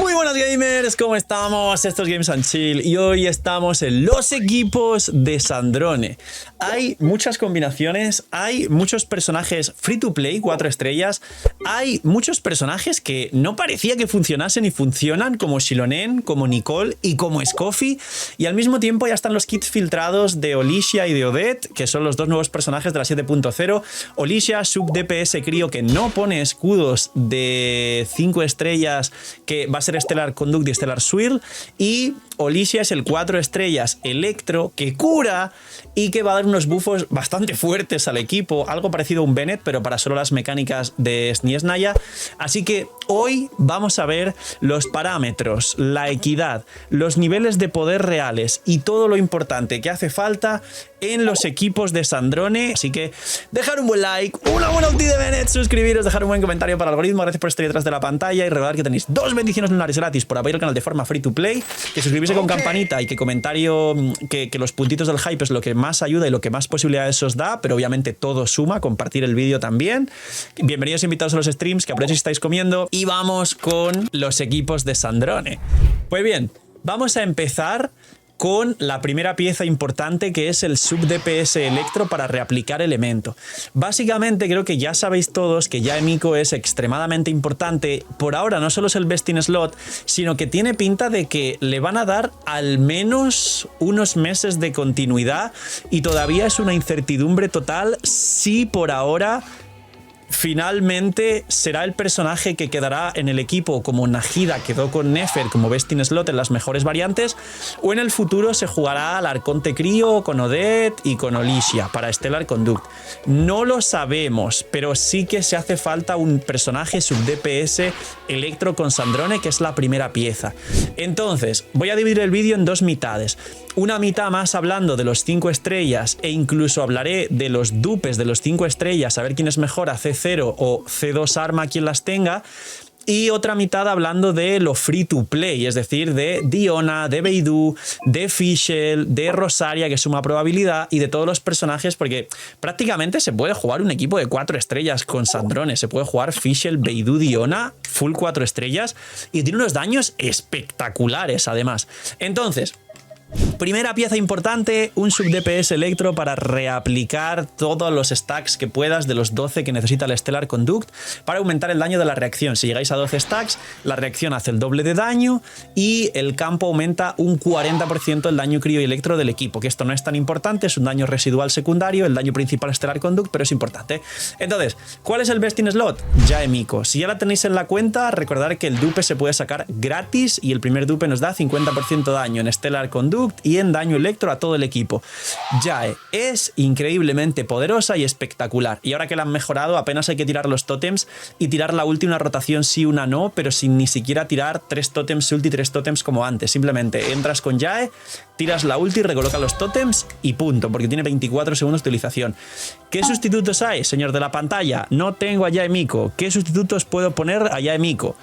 Muy buenas gamers, ¿cómo estamos? Esto es Games and Chill y hoy estamos en los equipos de Sandrone. Hay muchas combinaciones, hay muchos personajes free to play, 4 estrellas, hay muchos personajes que no parecía que funcionasen y funcionan, como Xilonen, como Nicole y como Scoffy, y al mismo tiempo ya están los kits filtrados de Olicia y de Odette, que son los dos nuevos personajes de la 7.0. Olicia, sub DPS crío que no pone escudos de 5 estrellas, que va a ser Stellar Conduct y Stellar Swirl, y Olicia es el 4 estrellas Electro que cura y que va a dar unos buffos bastante fuertes al equipo, algo parecido a un Bennett, pero para solo las mecánicas de Sniesnaya. Así que hoy vamos a ver los parámetros, la equidad, los niveles de poder reales y todo lo importante que hace falta en los equipos de Sandrone. Así que dejar un buen like, una buena ulti de Bennett, suscribiros, dejar un buen comentario para el algoritmo, gracias por estar detrás de la pantalla y recordar que tenéis 2 bendiciones lunares gratis por apoyar el canal de forma free to play, que suscribirse con campanita y que comentario, que los puntitos del hype es lo que más ayuda y lo que más posibilidades os da, pero obviamente todo suma, compartir el vídeo también. Bienvenidos invitados a los streams, que aprovechen si estáis comiendo, y vamos con los equipos de Sandrone. Pues bien, vamos a empezar con la primera pieza importante, que es el sub DPS Electro para reaplicar elemento. Básicamente creo que ya sabéis todos que Yaemiko es extremadamente importante. Por ahora no solo es el best in slot, sino que tiene pinta de que le van a dar al menos unos meses de continuidad y todavía es una incertidumbre total si por ahora finalmente será el personaje que quedará en el equipo como Nahida quedó con Nefer como best in slot en las mejores variantes, o en el futuro se jugará al Arconte Crío con Odette y con Olicia para Stellar Conduct. No lo sabemos, pero sí que se hace falta un personaje sub DPS Electro con Sandrone, que es la primera pieza. Entonces voy a dividir el vídeo en dos mitades. Una mitad más hablando de los 5 estrellas e incluso hablaré de los dupes de los 5 estrellas, a ver quién es mejor, a C0 o C2 Arma, quien las tenga. Y otra mitad hablando de lo free to play, es decir, de Diona, de Beidou, de Fischl, de Rosaria, que suma probabilidad, y de todos los personajes, porque prácticamente se puede jugar un equipo de 4 estrellas con Sandrone. Se puede jugar Fischl, Beidou, Diona, full 4 estrellas, y tiene unos daños espectaculares además. Entonces, primera pieza importante, un sub DPS Electro para reaplicar todos los stacks que puedas de los 12 que necesita el Stellar Conduct para aumentar el daño de la reacción. Si llegáis a 12 stacks, la reacción hace el doble de daño y el campo aumenta un 40% el daño crío y electro del equipo, que esto no es tan importante, es un daño residual secundario, el daño principal es Stellar Conduct, pero es importante. Entonces, ¿cuál es el best in slot? Yaemiko. Si ya la tenéis en la cuenta, recordad que el dupe se puede sacar gratis y el primer dupe nos da 50% daño en Stellar Conduct y en daño electro a todo el equipo. Yae es increíblemente poderosa y espectacular, y ahora que la han mejorado apenas hay que tirar los tótems y tirar la ulti una rotación sí, una no, pero sin ni siquiera tirar 3 tótems ulti, 3 tótems como antes. Simplemente entras con Yae, tiras la ulti, recoloca los tótems y punto, porque tiene 24 segundos de utilización. ¿Qué sustitutos hay, señor de la pantalla? No tengo a Yaemiko. ¿Qué sustitutos puedo poner a Yaemiko?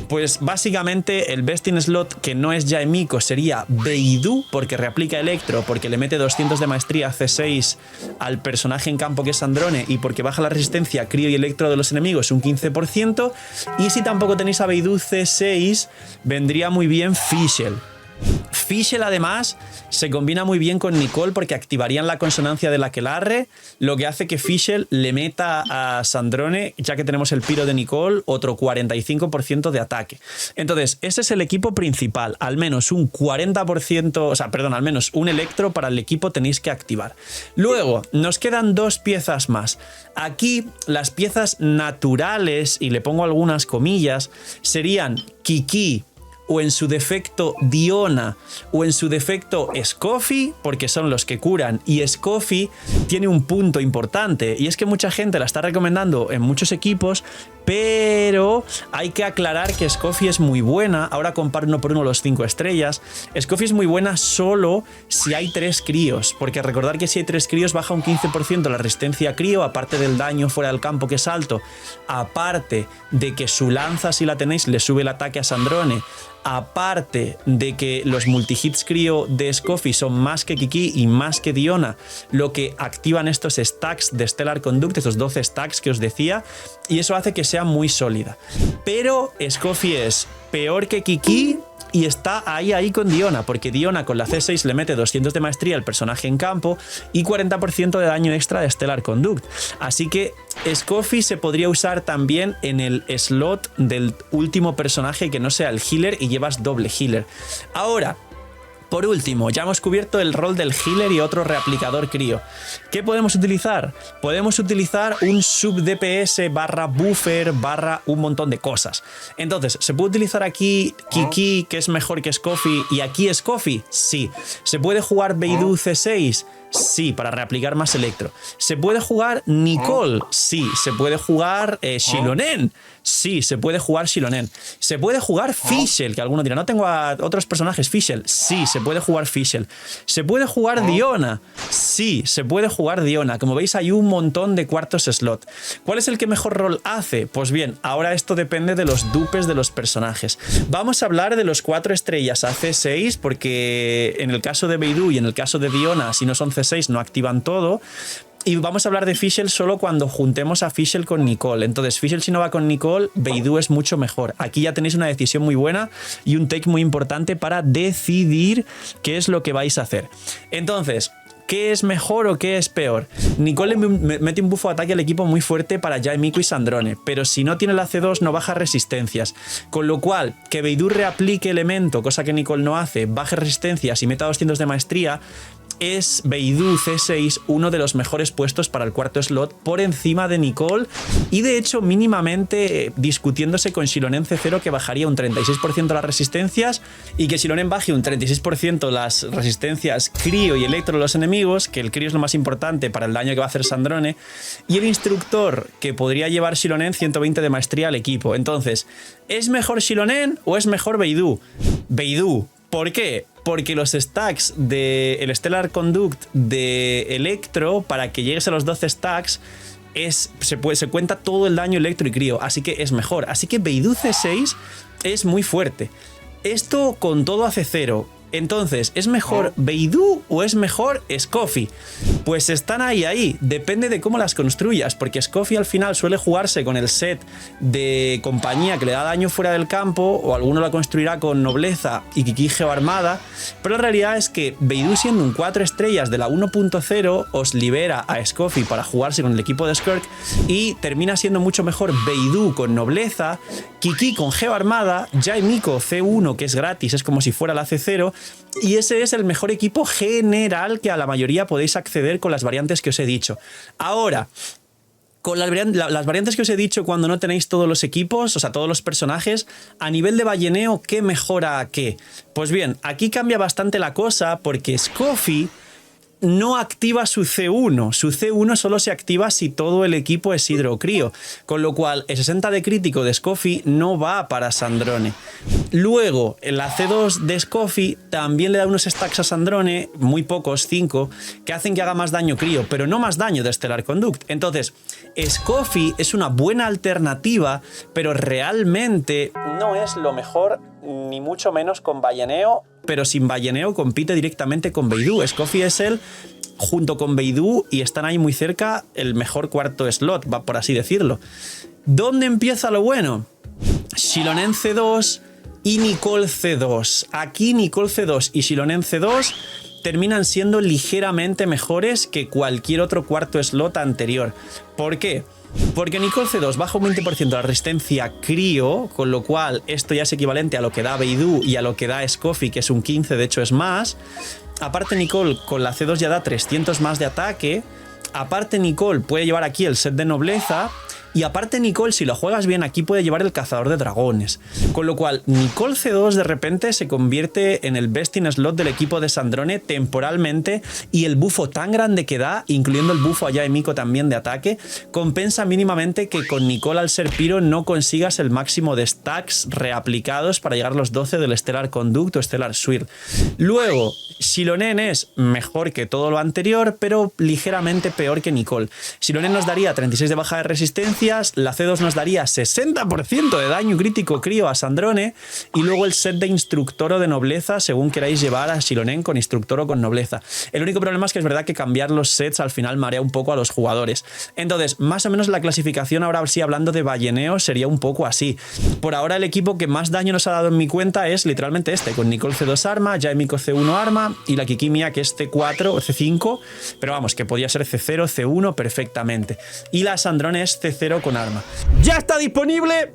Pues básicamente el best in slot que no es Yaemiko sería Beidou, porque reaplica Electro, porque le mete 200 de maestría C6 al personaje en campo que es Sandrone y porque baja la resistencia crío y electro de los enemigos un 15%. Y si tampoco tenéis a Beidou C6, vendría muy bien Fischl. Fischl además se combina muy bien con Nicole porque activarían la consonancia del aquelarre, lo que hace que Fischl le meta a Sandrone, ya que tenemos el piro de Nicole, otro 45% de ataque. Entonces, ese es el equipo principal. Al menos un 40%, o sea, perdón, al menos un electro para el equipo tenéis que activar. Luego, nos quedan 2 piezas más. Aquí, las piezas naturales, y le pongo algunas comillas, serían Kiki, o en su defecto Diona, o en su defecto Scoffy, porque son los que curan, y Scoffy tiene un punto importante, y es que mucha gente la está recomendando en muchos equipos, pero hay que aclarar que Scoffy es muy buena. Ahora comparo uno por uno los 5 estrellas. Scoffy es muy buena solo si hay 3 críos, porque recordar que si hay 3 críos baja un 15% la resistencia a crío, aparte del daño fuera del campo que es alto, aparte de que su lanza, si la tenéis, le sube el ataque a Sandrone, aparte de que los multihits crío de Scoffy son más que Kiki y más que Diona, lo que activan estos stacks de Stellar Conduct, estos 12 stacks que os decía, y eso hace que sea muy sólida. Pero Scoffy es peor que Kiki y está ahí con Diona, porque Diona con la C6 le mete 200 de maestría al personaje en campo y 40% de daño extra de Stellar Conduct. Así que Scoffy se podría usar también en el slot del último personaje que no sea el healer y llevas doble healer. Ahora, por último, ya hemos cubierto el rol del healer y otro reaplicador crío. ¿Qué podemos utilizar? Podemos utilizar un sub DPS barra buffer barra un montón de cosas. Entonces, ¿se puede utilizar aquí Kiki, que es mejor que Scoffy, y aquí Scoffy? Sí. ¿Se puede jugar Beidou C6? Sí, para reaplicar más electro. ¿Se puede jugar Nicole? Sí. ¿Se puede jugar Xilonen? Sí, se puede jugar Xilonen. ¿Se puede jugar Fischl? Que alguno dirá, no tengo a otros personajes Fischl. Sí, se puede jugar Fischl. ¿Se puede jugar Diona? Sí, se puede jugar Diona. Como veis, hay un montón de cuartos slot. ¿Cuál es el que mejor rol hace? Pues bien, ahora esto depende de los dupes de los personajes. Vamos a hablar de los 4 estrellas a C6, porque en el caso de Beidou y en el caso de Diona, si no son C6, no activan todo. Y vamos a hablar de Fischl solo cuando juntemos a Fischl con Nicole. Entonces, Fischl si no va con Nicole, Beidou es mucho mejor. Aquí ya tenéis una decisión muy buena y un take muy importante para decidir qué es lo que vais a hacer. Entonces, ¿qué es mejor o qué es peor? Nicole mete un buffo de ataque al equipo muy fuerte para Yae Miko y Sandrone, pero si no tiene la C2 no baja resistencias. Con lo cual, que Beidou reaplique elemento, cosa que Nicole no hace, baje resistencias y meta 200 de maestría, es Beidou C6 uno de los mejores puestos para el cuarto slot por encima de Nicole y de hecho mínimamente discutiéndose con Xilonen C0 que bajaría un 36% las resistencias y que Xilonen baje un 36% las resistencias crío y electro de los enemigos, que el crío es lo más importante para el daño que va a hacer Sandrone, y el instructor que podría llevar Xilonen 120 de maestría al equipo. Entonces, ¿es mejor Xilonen o es mejor Beidou? Beidou. ¿Por qué? Porque los stacks del Stellar Conduct de Electro, para que llegues a los 12 stacks, se cuenta todo el daño electro y crío, así que es mejor. Así que Beidou C6 es muy fuerte. Esto con todo hace 0. Entonces, ¿es mejor Beidou o es mejor Scoffy? Pues están ahí. Depende de cómo las construyas, porque Scoffy al final suele jugarse con el set de compañía que le da daño fuera del campo, o alguno la construirá con nobleza y Kiki Geoarmada, pero la realidad es que Beidou, siendo un 4 estrellas de la 1.0, os libera a Scoffy para jugarse con el equipo de Skirk y termina siendo mucho mejor Beidou con nobleza, Kiki con Geoarmada, Yae Miko C1, que es gratis, es como si fuera la C0, y ese es el mejor equipo general que a la mayoría podéis acceder con las variantes que os he dicho. Ahora, con las variantes que os he dicho cuando no tenéis todos los equipos, o sea, todos los personajes, a nivel de balleneo, ¿qué mejora a qué? Pues bien, aquí cambia bastante la cosa porque Scoffy no activa su C1. Su C1 solo se activa si todo el equipo es hidro o crío, con lo cual el 60 de crítico de Scoffy no va para Sandrone. Luego, la C2 de Scoffy también le da unos stacks a Sandrone, muy pocos, 5, que hacen que haga más daño crío, pero no más daño de Stellar Conduct. Entonces, Scoffy es una buena alternativa, pero realmente no es lo mejor, ni mucho menos con balleneo, pero sin balleneo compite directamente con Beidou. Scoffy es él, junto con Beidou, y están ahí muy cerca, el mejor cuarto slot, va por así decirlo. ¿Dónde empieza lo bueno? Xilonen C2 y Nicole C2. Aquí Nicole C2 y Xilonen C2 terminan siendo ligeramente mejores que cualquier otro cuarto slot anterior. ¿Por qué? Porque Nicole C2 baja un 20% la resistencia crío, con lo cual esto ya es equivalente a lo que da Beidou y a lo que da Scoffy, que es un 15, de hecho es más. Aparte Nicole con la C2 ya da 300 más de ataque. Aparte Nicole puede llevar aquí el set de nobleza. Y aparte Nicole, si lo juegas bien, aquí puede llevar el cazador de dragones. Con lo cual, Nicole C2 de repente se convierte en el best in slot del equipo de Sandrone temporalmente, y el bufo tan grande que da, incluyendo el bufo a Yae Miko también de ataque, compensa mínimamente que con Nicole al ser Piro no consigas el máximo de stacks reaplicados para llegar a los 12 del Stellar Conduct o Stellar Swirl. Luego, Xilonen es mejor que todo lo anterior, pero ligeramente peor que Nicole. Xilonen nos daría 36 de baja de resistencia potencias, la C2 nos daría 60% de daño crítico crío a Sandrone y luego el set de instructor o de nobleza según queráis llevar a Xilonen con instructor o con nobleza. El único problema es que es verdad que cambiar los sets al final marea un poco a los jugadores. Entonces, más o menos la clasificación ahora sí hablando de balleneo sería un poco así. Por ahora el equipo que más daño nos ha dado en mi cuenta es literalmente este, con Nicole C2 arma, Jaemiko C1 arma y la Kikimia que es C4 o C5, pero vamos, que podía ser C0, C1 perfectamente. Y la Sandrone es C0 con arma. ¡Ya está disponible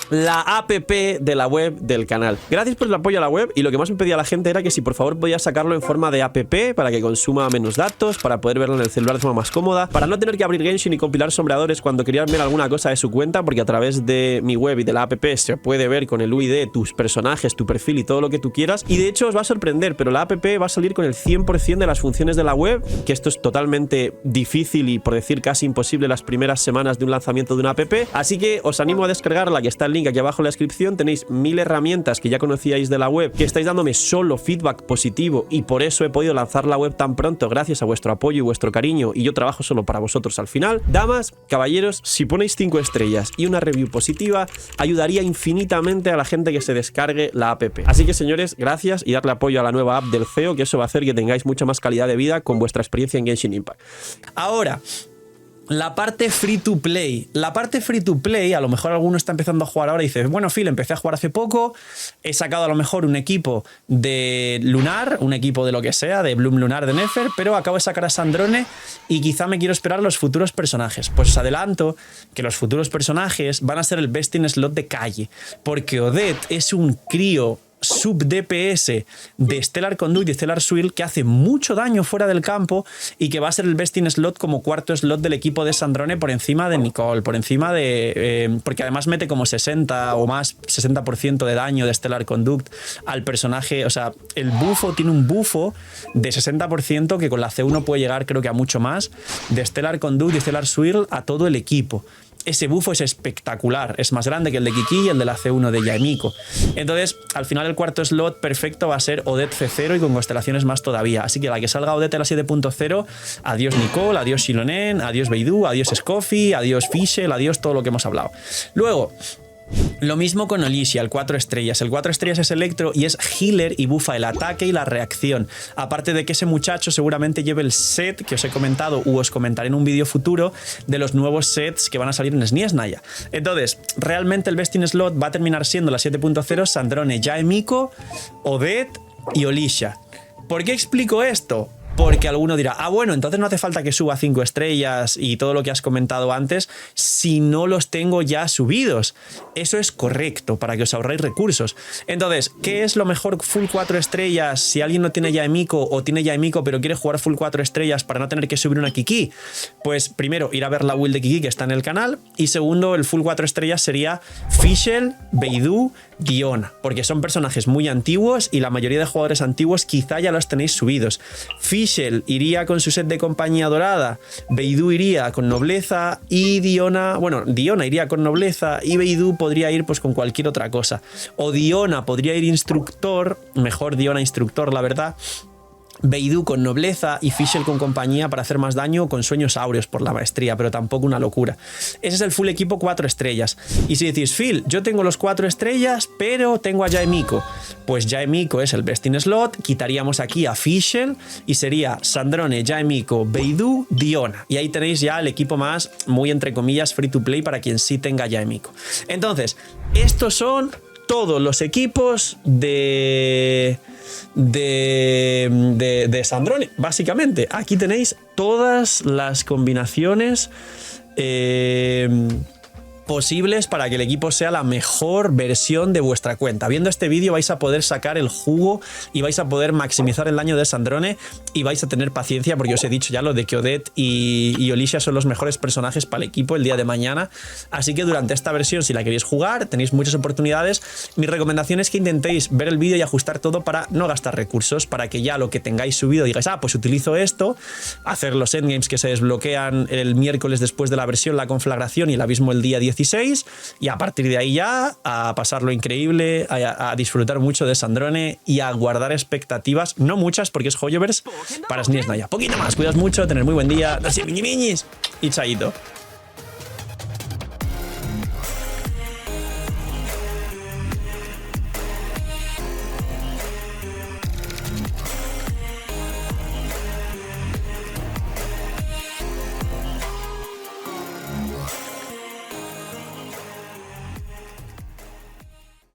la app de la web del canal! Gracias por el apoyo a la web, y lo que más me pedía la gente era que si por favor podía sacarlo en forma de app para que consuma menos datos, para poder verlo en el celular de forma más cómoda, para no tener que abrir Genshin y compilar sombreadores cuando querían ver alguna cosa de su cuenta, porque a través de mi web y de la app se puede ver con el UID tus personajes, tu perfil y todo lo que tú quieras. Y de hecho os va a sorprender, pero la app va a salir con el 100% de las funciones de la web, que esto es totalmente difícil y por decir casi imposible las primeras semanas de un lanzamiento de una app, así que os animo a descargarla, que está el link aquí abajo en la descripción. Tenéis 1000 herramientas que ya conocíais de la web, que estáis dándome solo feedback positivo, y por eso he podido lanzar la web tan pronto, gracias a vuestro apoyo y vuestro cariño, y yo trabajo solo para vosotros al final. Damas, caballeros, si ponéis 5 estrellas y una review positiva, ayudaría infinitamente a la gente que se descargue la app. Así que señores, gracias, y darle apoyo a la nueva app del CEO, que eso va a hacer que tengáis mucha más calidad de vida con vuestra experiencia en Genshin Impact. Ahora, la parte free to play. La parte free to play, a lo mejor alguno está empezando a jugar ahora y dice, bueno, Phil, empecé a jugar hace poco, he sacado a lo mejor un equipo de Lunar, un equipo de lo que sea, de Bloom Lunar de Nefer, pero acabo de sacar a Sandrone y quizá me quiero esperar los futuros personajes. Pues os adelanto que los futuros personajes van a ser el best in slot de calle, porque Odette es un crío sub DPS de Stellar Conduct y Stellar Swirl que hace mucho daño fuera del campo y que va a ser el best in slot como cuarto slot del equipo de Sandrone por encima de Nicole, por encima de... porque además mete como 60 o más, 60% de daño de Stellar Conduct al personaje. O sea, el bufo tiene un bufo de 60% que con la C1 puede llegar creo que a mucho más, de Stellar Conduct y Stellar Swirl a todo el equipo. Ese bufo es espectacular, es más grande que el de Kiki y el de la C1 de Jaemiko. Entonces, al final el cuarto slot perfecto va a ser Odette C0 y con constelaciones más todavía. Así que la que salga Odette a la 7.0, adiós Nicole, adiós Xilonen, adiós Beidou, adiós Scoffy, adiós Fischl, adiós todo lo que hemos hablado. Luego, lo mismo con Olicia, el 4 estrellas. El 4 estrellas es Electro y es healer y bufa el ataque y la reacción. Aparte de que ese muchacho seguramente lleve el set que os he comentado u os comentaré en un vídeo futuro de los nuevos sets que van a salir en SNES Naya. Entonces, realmente el best in slot va a terminar siendo la 7.0 Sandrone, Jaemiko, Odette y Olicia. ¿Por qué explico esto? Porque alguno dirá, ah, bueno, entonces no hace falta que suba 5 estrellas y todo lo que has comentado antes si no los tengo ya subidos. Eso es correcto, para que os ahorréis recursos. Entonces, ¿qué es lo mejor full 4 estrellas si alguien no tiene Jaemiko o tiene Jaemiko pero quiere jugar full 4 estrellas para no tener que subir una Kiki? Pues primero, ir a ver la build de Kiki que está en el canal, y segundo, el full 4 estrellas sería Fischl, Beidou, Diona, porque son personajes muy antiguos y la mayoría de jugadores antiguos quizá ya los tenéis subidos. Fischl iría con su set de compañía dorada, Beidou iría con nobleza y Diona, bueno, Diona iría con nobleza y Beidou podría ir pues con cualquier otra cosa. O Diona podría ir instructor, mejor Diona instructor la verdad, Beidou con nobleza y Fischl con compañía para hacer más daño con sueños áureos por la maestría, pero tampoco una locura. Ese es el full equipo 4 estrellas. Y si decís, Phil, yo tengo los 4 estrellas, pero tengo a Jaemiko, pues Jaemiko es el best in slot, quitaríamos aquí a Fischl y sería Sandrone, Jaemiko, Beidou, Diona. Y ahí tenéis ya el equipo más, muy entre comillas, free to play para quien sí tenga Jaemiko. Entonces, estos son todos los equipos de Sandrone, básicamente. Aquí tenéis todas las combinaciones posibles para que el equipo sea la mejor versión de vuestra cuenta. Viendo este vídeo vais a poder sacar el jugo y vais a poder maximizar el daño de Sandrone y vais a tener paciencia porque os he dicho ya lo de que Odette y Olicia son los mejores personajes para el equipo el día de mañana. Así que durante esta versión, si la queréis jugar, tenéis muchas oportunidades. Mi recomendación es que intentéis ver el vídeo y ajustar todo para no gastar recursos, para que ya lo que tengáis subido digáis, ah, pues utilizo esto, hacer los endgames que se desbloquean el miércoles después de la versión, la conflagración y el abismo el día 16, y a partir de ahí ya a pasarlo increíble, a disfrutar mucho de Sandrone y a guardar expectativas, no muchas porque es Hoyoverse, para SNES Naya. Poquito más, cuidaos mucho, tener muy buen día, así miñis y chaito.